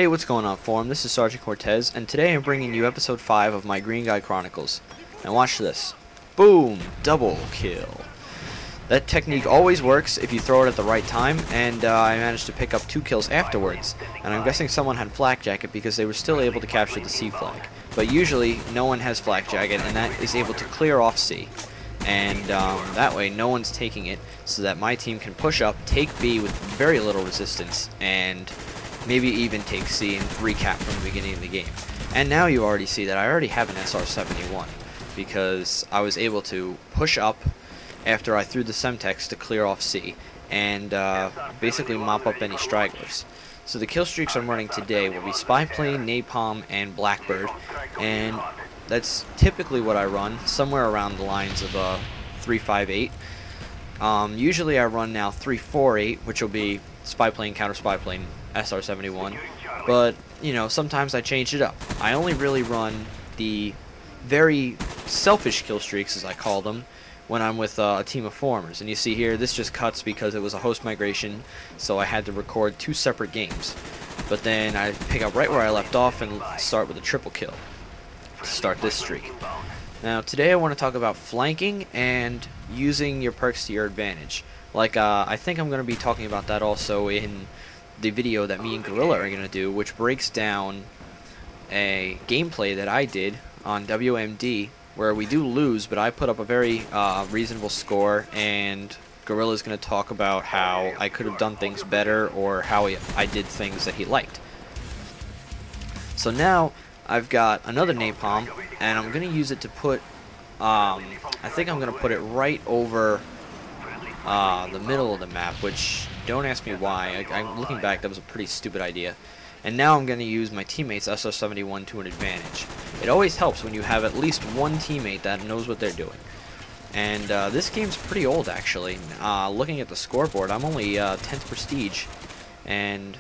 Hey, what's going on, Forum? This is Sergeant Cortez, and today I'm bringing you episode 5 of my Green Guy Chronicles. Now watch this. Boom! Double kill. That technique always works if you throw it at the right time, and I managed to pick up 2 kills afterwards. And I'm guessing someone had Flak Jacket because they were still able to capture the C flag. But usually, no one has Flak Jacket, and that is able to clear off C. And that way, no one's taking it, so that my team can push up, take B with very little resistance, and maybe even take C and recap from the beginning of the game. And now you already see that I already have an SR-71 because I was able to push up after I threw the Semtex to clear off C and basically mop up any stragglers. So the kill streaks I'm running today will be Spy Plane, Napalm, and Blackbird, and that's typically what I run, somewhere around the lines of 3-5-8. Usually I run now 3-4-8, which will be Spy Plane, Counter Spy Plane, SR-71, but you know, sometimes I change it up. I only really run the very selfish kill streaks, as I call them, when I'm with a team of formers. And you see here, this just cuts because it was a host migration, so I had to record 2 separate games. But then I pick up right where I left off and start with a triple kill to start this streak. Now today I want to talk about flanking and using your perks to your advantage. Like I think I'm going to be talking about that also in the video that me and Gorilla are going to do, which breaks down a gameplay that I did on WMD where we do lose, but I put up a very reasonable score, and Gorilla's going to talk about how I could have done things better or how I did things that he liked. So now I've got another napalm, and I'm going to use it to put, I think I'm going to put it right over the middle of the map, which don't ask me why. I'm looking back, that was a pretty stupid idea. And now I'm going to use my teammate's SR-71 to an advantage. It always helps when you have at least one teammate that knows what they're doing. And this game's pretty old, actually. Looking at the scoreboard, I'm only 10th prestige, and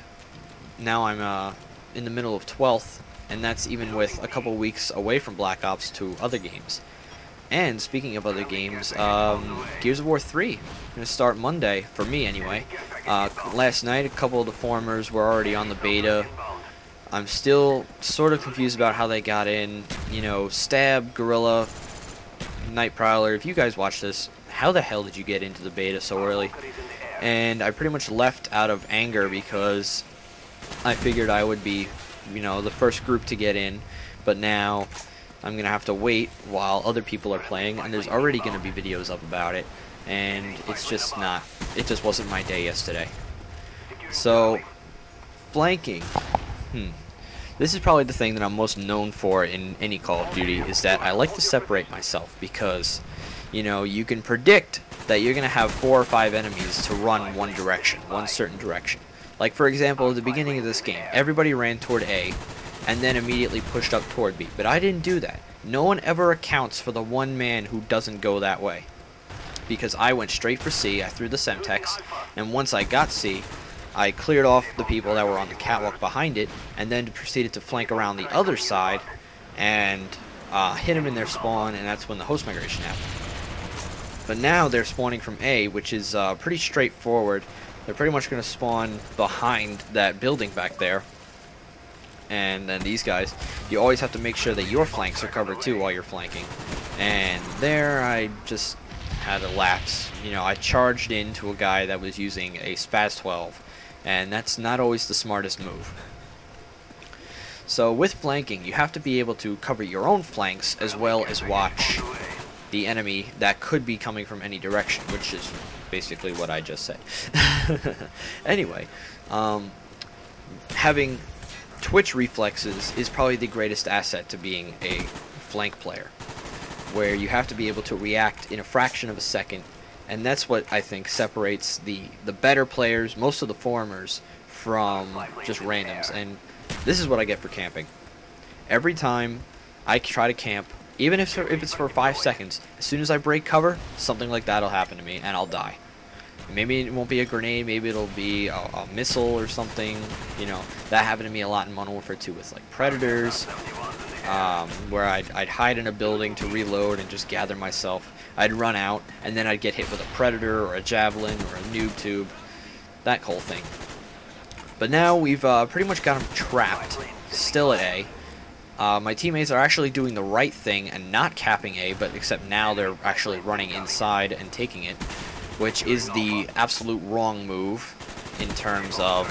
now I'm in the middle of 12th, and that's even with a couple weeks away from Black Ops to other games. And speaking of other games, Gears of War 3 going to start Monday, for me anyway. Last night, a couple of the formers were already on the beta. I'm still sort of confused about how they got in. You know, Stab, Gorilla, Night Prowler, if you guys watch this, how the hell did you get into the beta so early? And I pretty much left out of anger because I figured I would be, you know, the first group to get in, but now I'm going to have to wait while other people are playing, and there's already going to be videos up about it, and it's just not, it just wasn't my day yesterday. So, flanking. This is probably the thing that I'm most known for in any Call of Duty, is that I like to separate myself because, you know, you can predict that you're going to have 4 or 5 enemies to run one direction, one certain direction. Like, for example, at the beginning of this game, everybody ran toward A, and then immediately pushed up toward B. But I didn't do that. No one ever accounts for the one man who doesn't go that way. Because I went straight for C, I threw the Semtex, and once I got C, I cleared off the people that were on the catwalk behind it, and then proceeded to flank around the other side, and hit them in their spawn, and that's when the host migration happened. But now they're spawning from A, which is pretty straightforward. They're pretty much going to spawn behind that building back there. And then these guys, you always have to make sure that your flanks are covered too while you're flanking. And there I just had a lapse. You know, I charged into a guy that was using a Spaz 12, and that's not always the smartest move. So with flanking, you have to be able to cover your own flanks as well as watch the enemy that could be coming from any direction, which is basically what I just said. Anyway, having Twitch reflexes is probably the greatest asset to being a flank player, where you have to be able to react in a fraction of a second, and that's what I think separates the better players, most of the formers, from just randoms. And this is what I get for camping. Every time I try to camp, even if it's for 5 seconds, as soon as I break cover, something like that will happen to me, and I'll die. Maybe it won't be a grenade, maybe it'll be a missile or something. You know, that happened to me a lot in Modern Warfare 2 with like Predators, where I'd hide in a building to reload and just gather myself. I'd run out, and then I'd get hit with a Predator or a Javelin or a noob tube, that whole thing. But now we've pretty much got him trapped, still at A. My teammates are actually doing the right thing and not capping A, but except now they're actually running inside and taking it, which is the absolute wrong move in terms of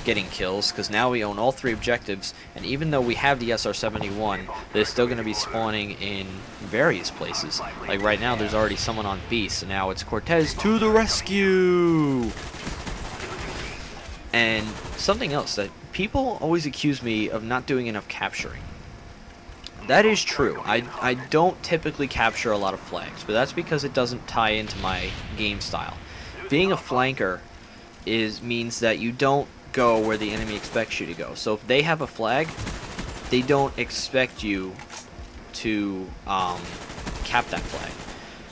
getting kills, because now we own all 3 objectives, and even though we have the SR-71, they're still going to be spawning in various places. Like right now there's already someone on B, so now it's Cortez to the rescue! And something else that people always accuse me of not doing enough capturing. That is true. I don't typically capture a lot of flags, but that's because it doesn't tie into my game style. Being a flanker means that you don't go where the enemy expects you to go. So if they have a flag, they don't expect you to cap that flag.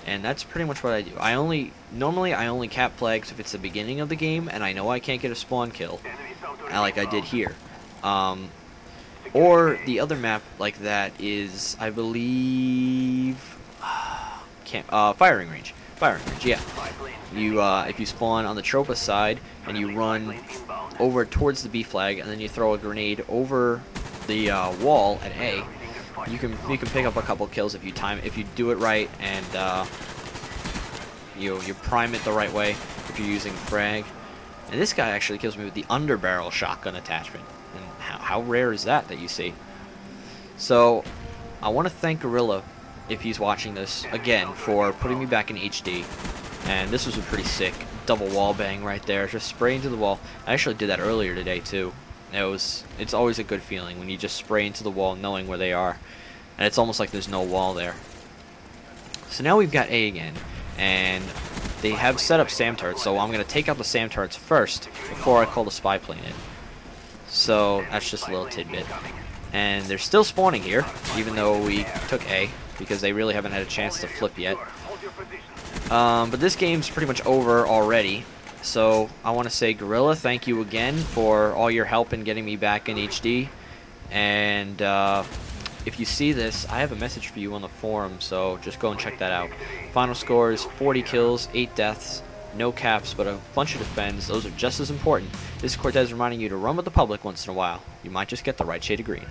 And that's pretty much what I do. Normally I only cap flags if it's the beginning of the game and I know I can't get a spawn kill, like I did here. Or the other map like that is, I believe, firing range. Firing range, yeah. You if you spawn on the Tropa side and you run over towards the B flag and then you throw a grenade over the wall at A, you can pick up a couple kills if you do it right and you prime it the right way if you're using frag. And this guy actually kills me with the underbarrel shotgun attachment. And how rare is that you see? So I want to thank Gorilla, if he's watching this, again for putting me back in HD. And this was a pretty sick double wall bang right there, just spray into the wall. I actually did that earlier today too. It's always a good feeling when you just spray into the wall knowing where they are, and it's almost like there's no wall there. So now we've got A again, and they have set up SAM turrets, so I'm going to take out the SAM turrets first before I call the spy plane in. So that's just a little tidbit. And they're still spawning here, even though we took A, because they really haven't had a chance to flip yet. But this game's pretty much over already. So I want to say, Gorilla, thank you again for all your help in getting me back in HD. And if you see this, I have a message for you on the forum, so just go and check that out. Final score is 40 kills, 8 deaths, no caps, but a bunch of defends. Those are just as important. This is Cortez reminding you to run with the public once in a while. You might just get the right shade of green.